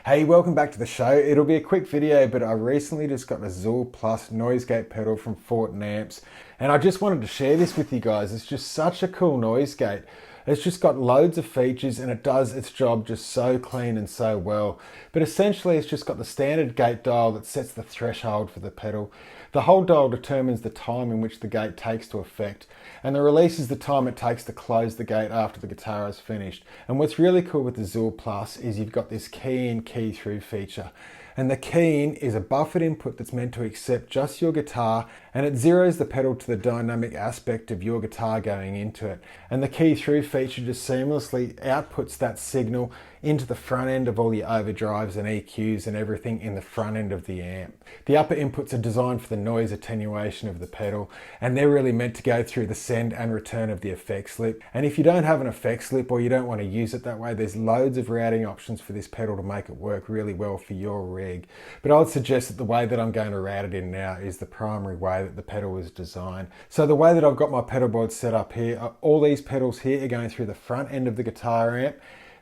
Hey, welcome back to the show. It'll be a quick video, but I recently just got a Zuul Plus noise gate pedal from Fortin Amps, and I just wanted to share this with you guys. It's just such a cool noise gate. It's just got loads of features and it does its job just so clean and so well. But essentially it's just got the standard gate dial that sets the threshold for the pedal. The whole dial determines the time in which the gate takes to effect, and the release is the time it takes to close the gate after the guitar is finished. And what's really cool with the Zuul Plus is you've got this key in, key through feature. And the key in is a buffered input that's meant to accept just your guitar, and it zeroes the pedal to the dynamic aspect of your guitar going into it. And the key through feature just seamlessly outputs that signal into the front end of all your overdrives and EQs and everything in the front end of the amp. The upper inputs are designed for the noise attenuation of the pedal, and they're really meant to go through the send and return of the effect slip. And if you don't have an effect slip or you don't want to use it that way, there's loads of routing options for this pedal to make it work really well for your rig. But I would suggest that the way that I'm going to route it in now is the primary way that the pedal was designed. So the way that I've got my pedal board set up here, all these pedals here are going through the front end of the guitar amp.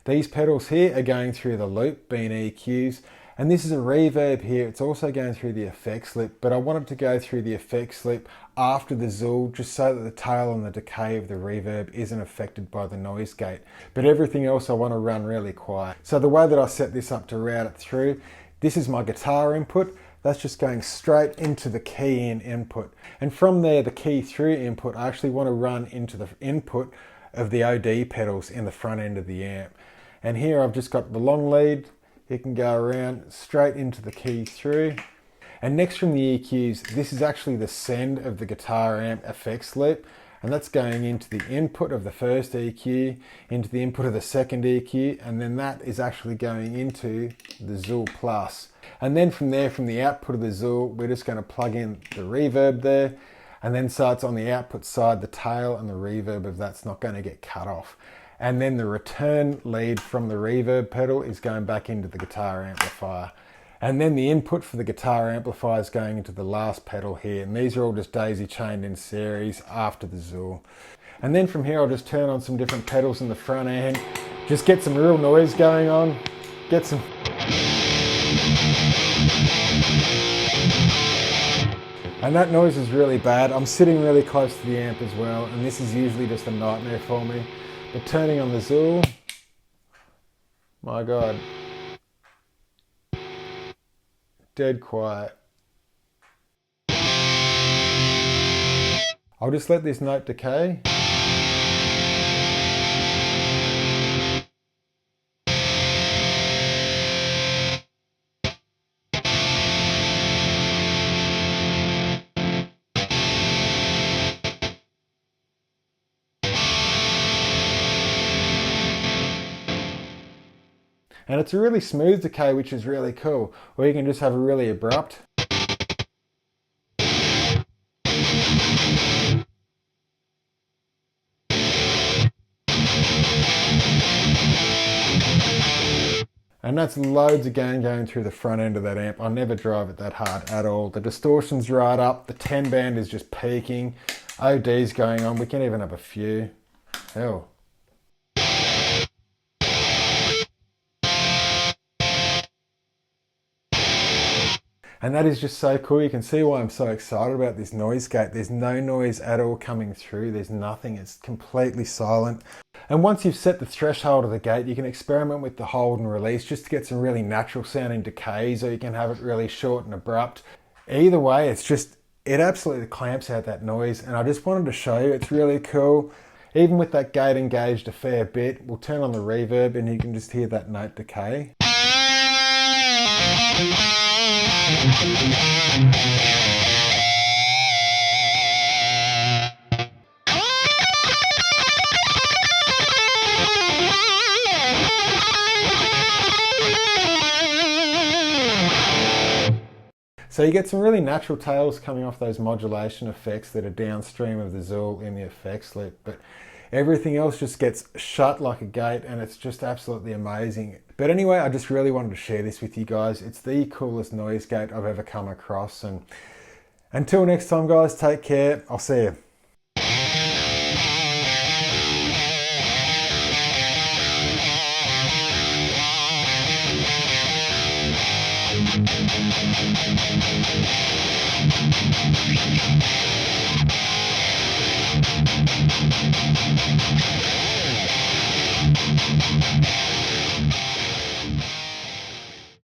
These pedals here are going through the loop, being EQs, and this is a reverb here. It's also going through the effect slip, but I wanted to go through the effect slip after the Zuul just so that the tail and the decay of the reverb isn't affected by the noise gate. But everything else I want to run really quiet. So the way that I set this up to route it through, this is my guitar input. That's just going straight into the key in input. And from there, the key through input, I actually want to run into the input of the OD pedals in the front end of the amp. And here I've just got the long lead. It can go around straight into the key through. And next from the EQs, this is actually the send of the guitar amp effect slip. And that's going into the input of the first EQ, into the input of the second EQ, and then that is actually going into the Zuul Plus. And then from there, from the output of the Zuul, we're just going to plug in the reverb there. And then so it's on the output side, the tail and the reverb of that's not going to get cut off. And then the return lead from the reverb pedal is going back into the guitar amplifier. And then the input for the guitar amplifier is going into the last pedal here. And these are all just daisy chained in series after the Zuul. And then from here, I'll just turn on some different pedals in the front end. Just get some real noise going on. Get some... And that noise is really bad. I'm sitting really close to the amp as well. And this is usually just a nightmare for me. But turning on the Zuul, my God. Dead quiet. I'll just let this note decay. And it's a really smooth decay, which is really cool. Or you can just have a really abrupt. And that's loads of gain going through the front end of that amp. I never drive it that hard at all. The distortion's right up. The 10 band is just peaking. OD's going on. We can even have a few. Hell. And that is just so cool. You can see why I'm so excited about this noise gate. There's no noise at all coming through. There's nothing. It's completely silent. And once you've set the threshold of the gate, you can experiment with the hold and release just to get some really natural sounding decays, or you can have it really short and abrupt. Either way, it absolutely clamps out that noise. And I just wanted to show you, it's really cool. Even with that gate engaged a fair bit, we'll turn on the reverb and you can just hear that note decay. So you get some really natural tails coming off those modulation effects that are downstream of the Zuul in the effect slip, but everything else just gets shut like a gate and it's just absolutely amazing. But anyway, I just really wanted to share this with you guys. It's the coolest noise gate I've ever come across, and until next time guys, take care. I'll see you.